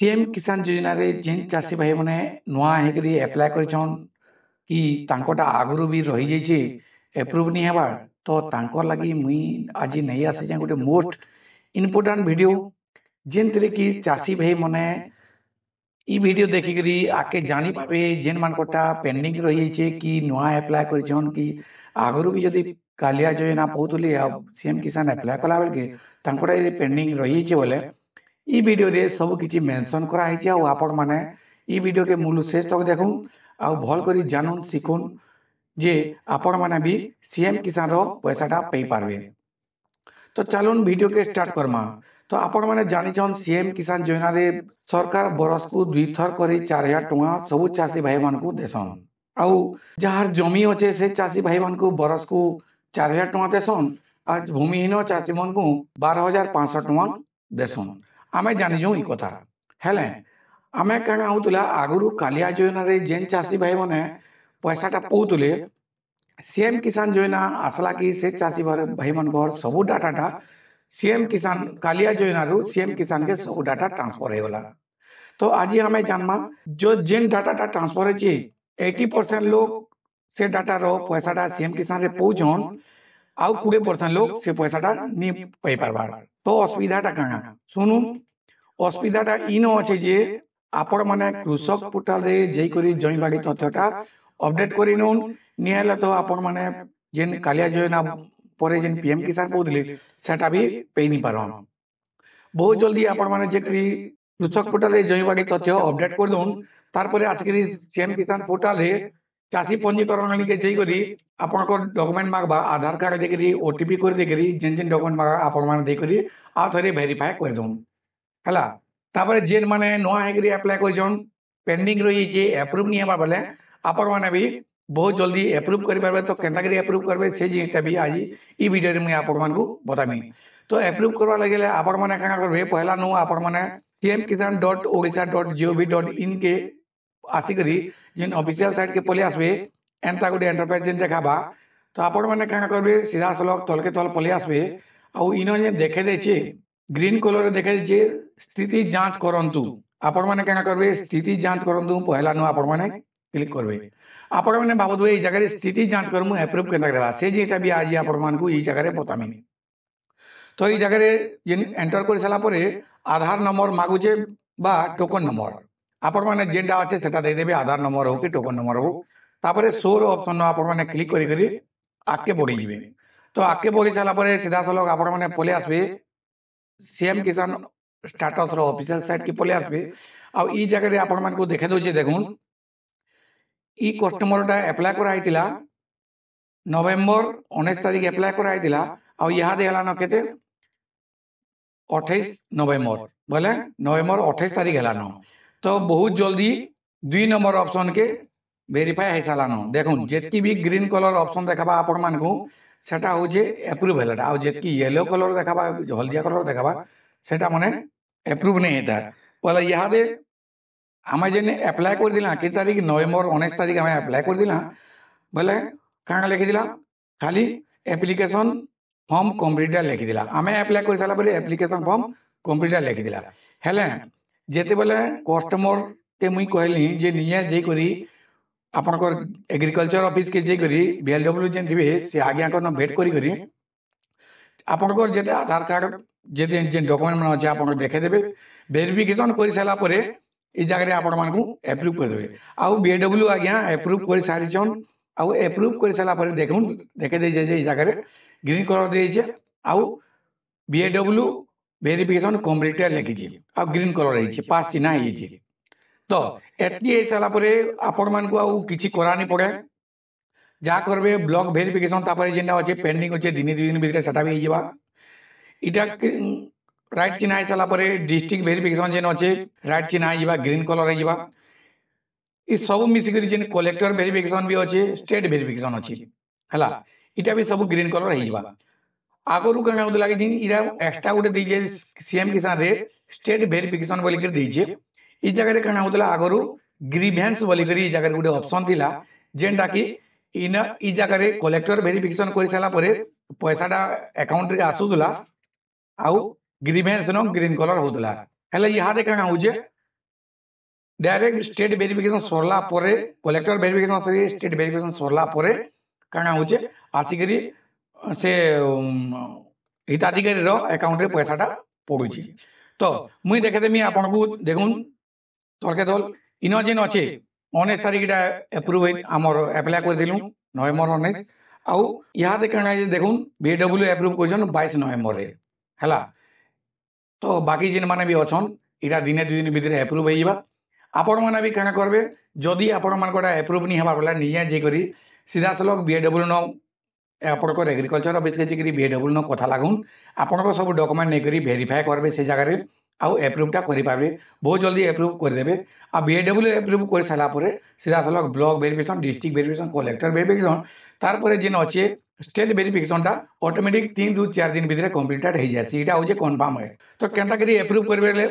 CM किसान योजना रे जेन चाषी भाई माने नुआ हेकरी अप्लाई करिछन कि तांकोटा आगुरु भी रही जाइए एप्रुव नहीं हेबार तो तांकर लगी मुई आज नहीं आसे जे गोटे मोस्ट इम्पोर्टेंट वीडियो जेन तरे कि चाषी भाई माने ई वीडियो देखि करी आके जानी पाबे जेन मानकोटा पेंडिंग रही जाइए कि नुआ अप्लाई करिछन कि आगुरु भी जदी कालिया योजना पहुतले अब सीएम किसान अप्लाई कला बेल के तांकोटा ये पेंडिंग रही जाइए बोले ई वीडियो रे सब किछि मेंशन करा हिचे आ आपण माने ई वीडियो के मूल शेष तक देखुन आ भल करी जानून सिखुन जे आपण माने भी सीएम किसान रो पैसाटा पे पारबे। तो चलुन वीडियो के स्टार्ट करमा। तो आपण माने जानि छन सीएम किसान योजना रे सरकार बरस को 2 थर करी 4000 टका सब चाषी भाई मान को देसन आउ जहार जमी अच्छे से चाषी भाई मान को बरस को 4000 टका देसन आज भूमिहीन चाषी मान को 12500 टका देसन। आमे जानि जो ई कथा हेले आमे काना होतला आगुरु कालिया योजना रे जेन चाषी भाई माने पैसाटा पउतले सीएम किसान योजना आसला कि से चाषी भाई मान घर सब डाटाटा सीएम किसान कालिया योजना रु सीएम किसान के सब डाटा ट्रांसफर होगला। तो आज हमें जानमा जो जेन डाटाटा ट्रांसफर है 80% लोग से डाटा रो पैसाटा सीएम किसान रे पहुंचन आउ 20% लोग से पैसाटा नी पाई पारबार। तो असुविधाटा काना सुनुन असुविधाटा इन अछि जे आपण माने कृषक पोर्टल रे जई करी जई बाड़ी तथ्यटा अपडेट करी नउन निहले तो आपण माने जेन कालिया योजना परे जेन पीएम किसान पहुतले सेटा भी पे नी पारन। बहुत जल्दी आपण माने जेकरी कृषक पोर्टल रे जई बाड़ी तथ्य अपडेट कर दोन तार परे आसकरी सीएम किसान पोर्टल रे चाषी पंजीकरण लिखे जई करी आपण को डॉक्यूमेंट मागबा आधार कार्ड देकरी ओटीपी कर देकरी जेन जेन डॉक्यूमेंट मागा आपण माने देकरी आ थरे वेरीफाई कर दोन हला। तापर जेन माने नोआ हेकरी अप्लाई करजन पेंडिंग रही जे अप्रूव नहीं हेबा बेले आपण माने भी बहुत जल्दी अप्रूव करि पारबे। तो केनता करी अप्रूव करबे से जिनिसटा भी आज ई वीडियो रे मुई आपण मानकु बतामी। तो अप्रूव करबा लागेले आपण माने काना करबे पहला नो आपण माने tmkisan.odisha.gov.in के आसी करी जेन ऑफिशियल साइट के पले आसबे एंता गुटे एंटरप्राइज जेन देखाबा तो आपण माने काना करबे सीधा सलक तल के तल पले आसबे आ इनो जे देखे देचे ग्रीन कलर देखे जे स्थिति जांच करंतु आपण माने काना करबे स्थिति जांच करंतु पहला नो आपण माने क्लिक करबे। आपण माने बाबत ए जगह स्थिति जांच करमु अप्रूव केना करबा से जेटा भी आज आपण मानकु ई जगह रे बतामी। तो ई जगह रे जेन एंटर कर साला परे आधार नंबर मागुचे बा टोकन नंबर आपण माने जेंटा আছে সেটা दे देबे आधार नंबर हो कि टोकन नंबर हो तापरे शो रो ऑप्शन आपण माने क्लिक करी करी आके बढ़ी जिवे। तो आके बढ़ी साला परे सीधा सलक आपण माने पले आसबे सीएम किसान स्टेटस रो ऑफिशियल साइट के पले आसबे आ ई जगह रे आपण मानकु देखे दोचे देखुन ई कस्टमरटा अप्लाई करा आइतिला नवंबर 19 तारीख अप्लाई करा आइतिला आ यहाँ देहला न केते 28 नवंबर बोले नवंबर 28 तारीख है न। तो बहुत जल्दी 2 नंबर ऑप्शन के वेरीफाई है साला न देखुन जेतकी भी ग्रीन कलर ऑप्शन देखाबा आपण मानकु सेटा हो जे अप्रूव हैलाटा आ जेतकी येलो कलर देखाबा हल्दिया कलर देखाबा सेटा माने अप्रूव नहीं हेता। बोले यहाँ दे हमें जेन अप्लाई कर दिला कि तारीख नवंबर 19 तारीख हमें अप्लाई कर दिला बोले काना लिखि दिला खाली एप्लीकेशन फॉर्म कंप्लीट लिखि दिला हमें अप्लाई कर साला परे एप्लीकेशन फॉर्म कंप्लीट लिखि दिला हेले जेते बेले कस्टमर के मुई कहली जे निया जे करी आपनकर एग्रीकल्चर ऑफिस के जे करी बीएलडब्ल्यू जेन थिबे से आज्ञा करन भेट करी करी आपनकर जेते आधार कार्ड जेते जेन डॉक्यूमेंट मन अछि आपन देखे देबे वेरिफिकेशन करि साला परे ई जगह रे आपण मानकु अप्रूव कर देबे आ बीएलडब्ल्यू आज्ञा अप्रूव कर सारिछन आ अप्रूव कर साला परे देखुन देखे दे जे ई जगह रे ग्रीन कलर दे छै आ बीएलडब्ल्यू वेरिफिकेशन कंप्लीटेड लिखि छै आ ग्रीन कलर है छै पास चिन्ह है छै। तो एतकी हे साला परे आपण मानकु आ किछि करानी पड़े जा करबे ब्लॉक वेरिफिकेशन तापर जेंडा अछि पेंडिंग अछि दिन 2 दिन भीतर सेटा भी हिजबा इटा राइट चिन्ह है साला परे डिस्ट्रिक्ट वेरिफिकेशन जेन अछि राइट चिन्ह हिजबा ग्रीन कलर हिजबा ई सब मिसी करी जेन कलेक्टर वेरिफिकेशन भी अछि स्टेट वेरिफिकेशन अछि हला इटा भी सब ग्रीन कलर हिजबा। आगरु कना होत लागे दिन इरा एक्स्ट्रा गुटे दै जे सीएम किसान रे स्टेट वेरिफिकेशन बोली कर दै जे ई जगह रे कना होतला आगरु ग्रीवेंस बोली करी ई जगह रे गुटे ऑप्शन दिला जेंटा कि इन ई जगह रे कलेक्टर वेरिफिकेशन कर साला परे पैसाटा अकाउंट रे आसुला आउ ग्रीवेंस न ग्रीन कलर होतला हेले यहाँ दे कना हो जे डायरेक्ट स्टेट वेरिफिकेशन सरला परे कलेक्टर वेरिफिकेशन सरी स्टेट वेरिफिकेशन सरला परे काना होचे आसिकरी से हिताधिकारी रो अकाउंट रे पैसाटा पड़ुची। तो मुई देखे देमी आपन को देखुन सरके दल इन जेन अच्छे 19 तारीख एप्रुव आमर एप्लाय करथिलु नवेम्बर 19 आउ इहादे काना देखुन बीडब्ल्यू एप्रुव करछन 22 नवेम्बर रे हला। तो बाकी जिन माने भी अछन इटा दिने दुई दिन भितर एप्रुव होइबा। आपण माने भी काना करबे जदि आपण मान कोटा एप्रुव नि हेबा बोला निजे जे करी सीधा सलग बीडब्ल्यू न आपणकर एग्रीकल्चर ऑफिस के जिकरी बीडब्ल्यू न कथा लागुन आपणकर सब डॉक्यूमेंट नै करी वेरीफाई करबे से जगह रे आउ एप्रुवटा करि पाबे बहुत जल्दी एप्रुव कर देबे। आ बीडब्ल्यू एप्रुव कर साला परे सीधा सलग block verification district verification collector verification तार परे जिन अच्छे स्टेट वेरिफिकेशनटा ऑटोमेटिक 3 2 4 दिन भितर कंप्लीटेड हो जासी एटा होजे कंफर्म है। तो केनता करी एप्रुव करबे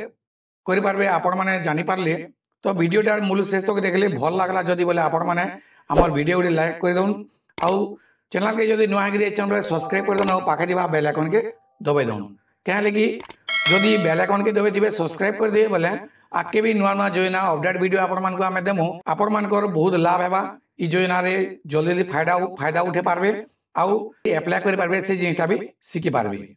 करि पारबे आपण माने जानि पारले तो वीडियोटा मूल शेष तक देखले भल लागला जदि बोले आपण माने हमर वीडियो गुडी लाइक कर दउन आउ चैनल के जदि नुआ गिरी चैनल सब्सक्राइब कर दउन आउ पाखे दिबा बेल आइकन के दबाई दउन क्या लगी जदि बेल आइकन के दबाई दिबे सब्सक्राइब कर दिए बोले आके भी नुआ नुआ योजना अपडेट वीडियो आपण मान को हमें देमु आपण मान को बहुत लाभ हेबा ई योजना रे जल्दी फायदा उठे पारबे आउ अप्लाई कर पारबे से जिनिसटा भी सीखि पारबे।